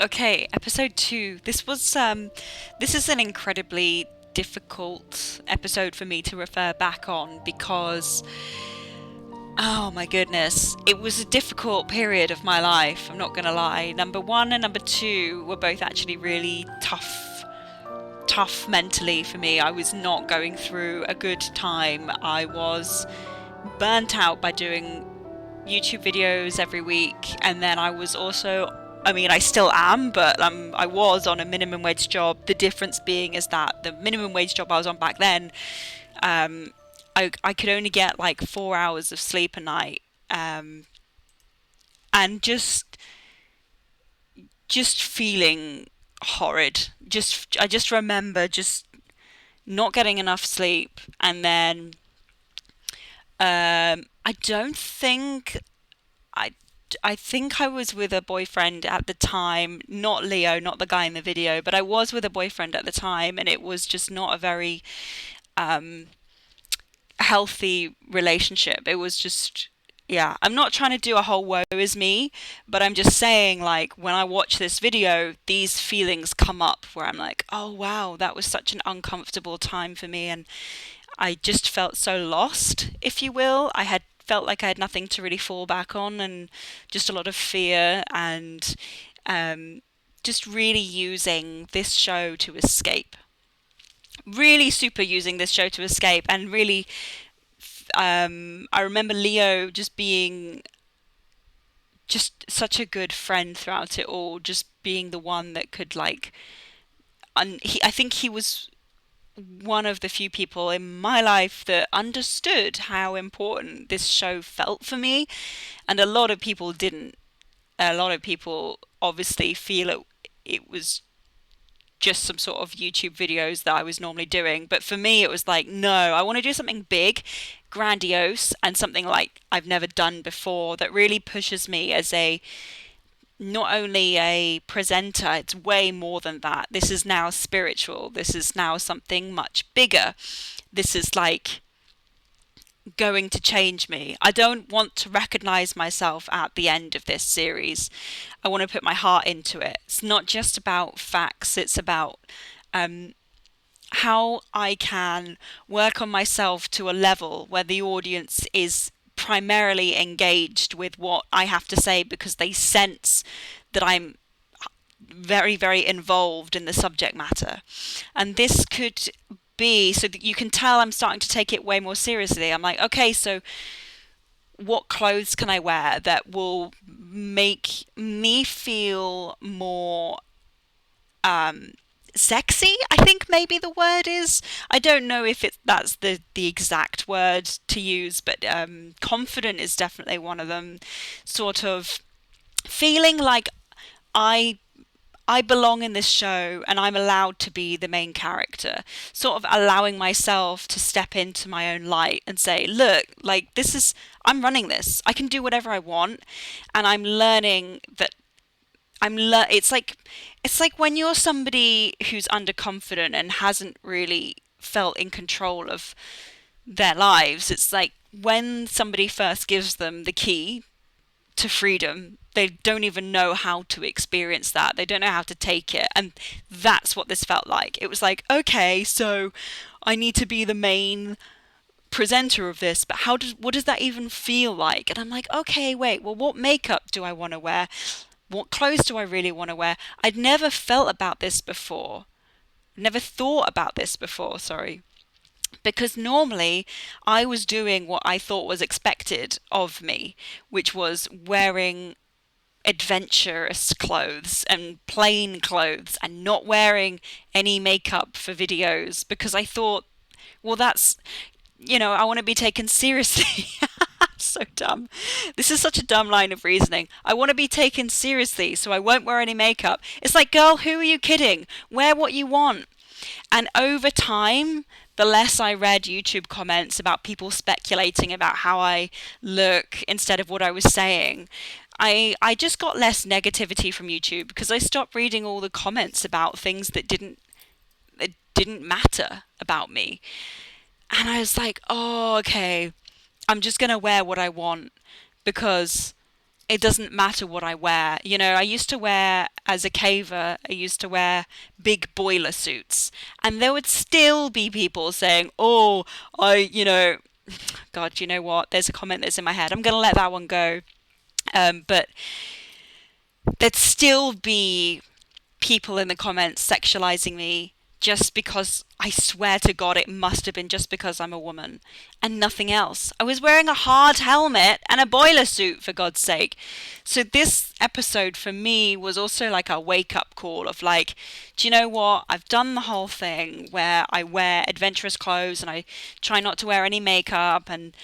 Okay, episode 2. This is an incredibly difficult episode for me to refer back on because oh my goodness, it was a difficult period of my life, I'm not gonna lie. Number 1 and number 2 were both actually really tough mentally for me. I was not going through a good time. I was burnt out by doing YouTube videos every week, and then I was also, I mean, I still am, but I was on a minimum wage job. The difference being is that the minimum wage job I was on back then, um, I could only get like 4 hours of sleep a night, um, and just feeling horrid. I just remember just not getting enough sleep, and then I don't think I I think I was with a boyfriend at the time, not Leo, not the guy in the video, but I was with a boyfriend at the time, and it was just not a very um, healthy relationship. It was just, yeah, I'm not trying to do a whole woe is me, but I'm just saying, like, when I watch this video, these feelings come up where I'm like, oh wow, that was such an uncomfortable time for me, and I just felt so lost, if you will. I had felt like I had nothing to really fall back on, and just a lot of fear, and um, just really using this show to escape. Really super using this show to escape, and really, I remember Leo just being just such a good friend throughout it all, just being the one that could like, I think he was one of the few people in my life that understood how important this show felt for me, and a lot of people didn't. A lot of people obviously feel it was just some sort of YouTube videos that I was normally doing, but for me it was like, no, I want to do something big, grandiose, and something like I've never done before that really pushes me as a not only a presenter, it's way more than that. This is now spiritual. This is now something much bigger. This is like going to change me. I don't want to recognize myself at the end of this series. I want to put my heart into it. It's not just about facts, it's about um, how I can work on myself to a level where the audience is primarily engaged with what I have to say because they sense that I'm very, very involved in the subject matter. And this could be so that you can tell I'm starting to take it way more seriously. I'm like, okay, so what clothes can I wear that will make me feel more sexy? I think maybe the word is. I don't know if that's the exact word to use, but confident is definitely one of them. Sort of feeling like I I belong in this show and I'm allowed to be the main character. Sort of allowing myself to step into my own light and say, look, like I'm running this. I can do whatever I want, and I'm learning that it's like when you're somebody who's underconfident and hasn't really felt in control of their lives. It's like when somebody first gives them the key to freedom, they don't even know how to experience that. They don't know how to take it. And that's what this felt like. It was like, okay, so I need to be the main presenter of this, but what does that even feel like? And I'm like, okay, wait, well, what makeup do I want to wear? What clothes do I really want to wear? I'd never felt about this before. Never thought about this before, sorry. Because normally I was doing what I thought was expected of me, which was wearing adventurous clothes and plain clothes and not wearing any makeup for videos because I thought, well, I want to be taken seriously. So dumb. This is such a dumb line of reasoning. I want to be taken seriously, so I won't wear any makeup. It's like, girl, who are you kidding? Wear what you want. And over time, the less I read YouTube comments about people speculating about how I look instead of what I was saying, I just got less negativity from YouTube because I stopped reading all the comments about things that didn't matter about me. And I was like, oh, okay, I'm just going to wear what I want because it doesn't matter what I wear. You know, I used to wear, as a caver, I used to wear big boiler suits. And there would still be people saying, oh, God, you know what? There's a comment that's in my head. I'm going to let that one go. But there'd still be people in the comments sexualizing me just because, I swear to God, it must have been just because I'm a woman and nothing else. I was wearing a hard helmet and a boiler suit, for God's sake. So this episode for me was also like a wake up call of like, do you know what? I've done the whole thing where I wear adventurous clothes and I try not to wear any makeup and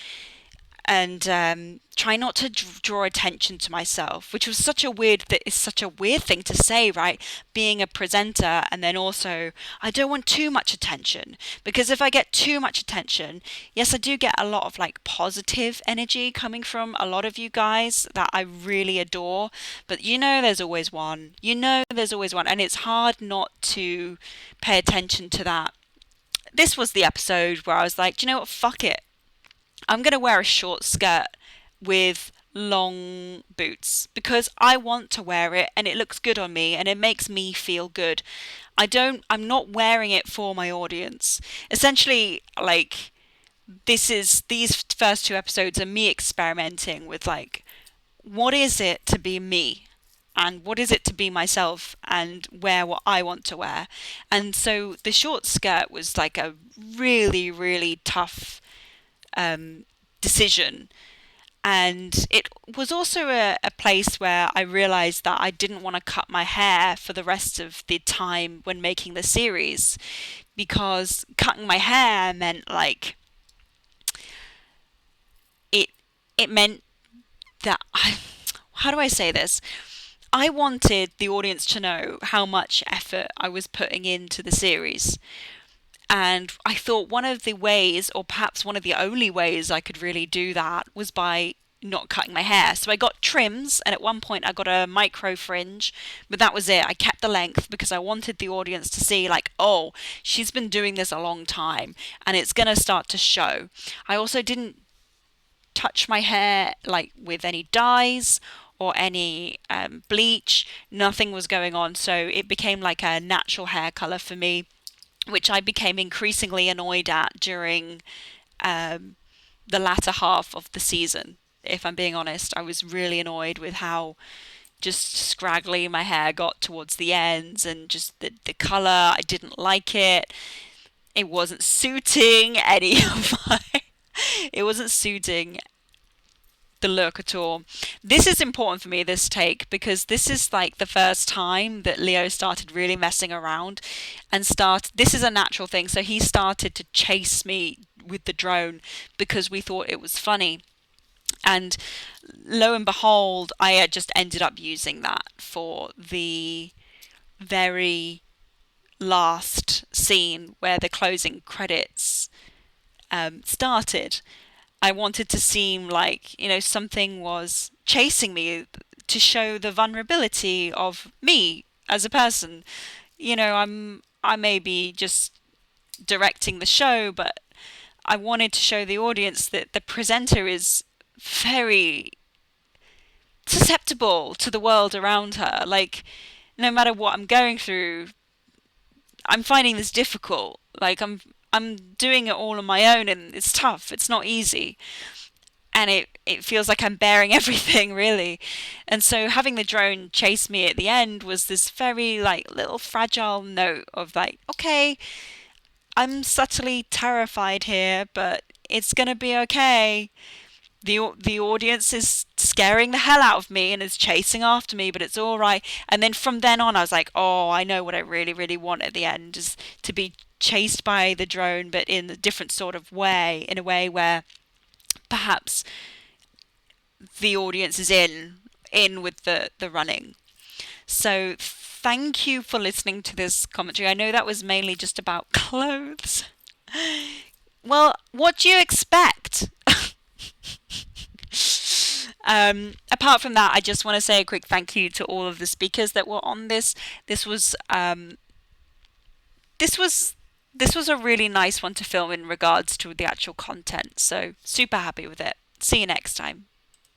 try not to draw attention to myself, which was such a weird thing to say, right? Being a presenter, and then also I don't want too much attention, because if I get too much attention, yes, I do get a lot of like positive energy coming from a lot of you guys that I really adore, but there's always one. There's always one, and it's hard not to pay attention to that. This was the episode where I was like, do you know what? Fuck it. I'm going to wear a short skirt with long boots because I want to wear it and it looks good on me and it makes me feel good. I'm not wearing it for my audience. Essentially, like, these first two episodes are me experimenting with like, what is it to be me? And what is it to be myself and wear what I want to wear? And so the short skirt was like a really, really tough decision. And it was also a place where I realized that I didn't want to cut my hair for the rest of the time when making the series, because cutting my hair meant like it meant that how do I say this? I wanted the audience to know how much effort I was putting into the series. And I thought one of the ways, or perhaps one of the only ways I could really do that, was by not cutting my hair. So I got trims, and at one point I got a micro fringe, but that was it. I kept the length because I wanted the audience to see like, oh, she's been doing this a long time and it's going to start to show. I also didn't touch my hair like with any dyes or any bleach. Nothing was going on, so it became like a natural hair color for me, which I became increasingly annoyed at during the latter half of the season. If I'm being honest, I was really annoyed with how just scraggly my hair got towards the ends, and just the colour. I didn't like it. It wasn't suiting any of my... It wasn't suiting the look at all. This is important for me, this take, because this is like the first time that Leo started really messing around and this is a natural thing. So he started to chase me with the drone because we thought it was funny. And lo and behold, I had just ended up using that for the very last scene where the closing credits started. I wanted to seem like, something was chasing me to show the vulnerability of me as a person. I may be just directing the show, but I wanted to show the audience that the presenter is very susceptible to the world around her. Like, no matter what I'm going through, I'm finding this difficult. Like, I'm doing it all on my own, and it's tough. It's not easy. And it feels like I'm bearing everything, really. And so having the drone chase me at the end was this very, like, little fragile note of, like, okay, I'm subtly terrified here, but it's going to be okay. The audience is scaring the hell out of me and is chasing after me, but it's all right. And then from then on, I was like, oh, I know what I really, really want at the end, is to be chased by the drone, but in a different sort of way, in a way where perhaps the audience is in with the running. So thank you for listening to this commentary. I know that was mainly just about clothes. Well, what do you expect? Apart from that, I just want to say a quick thank you to all of the speakers that were on this. This was a really nice one to film in regards to the actual content. So super happy with it. See you next time.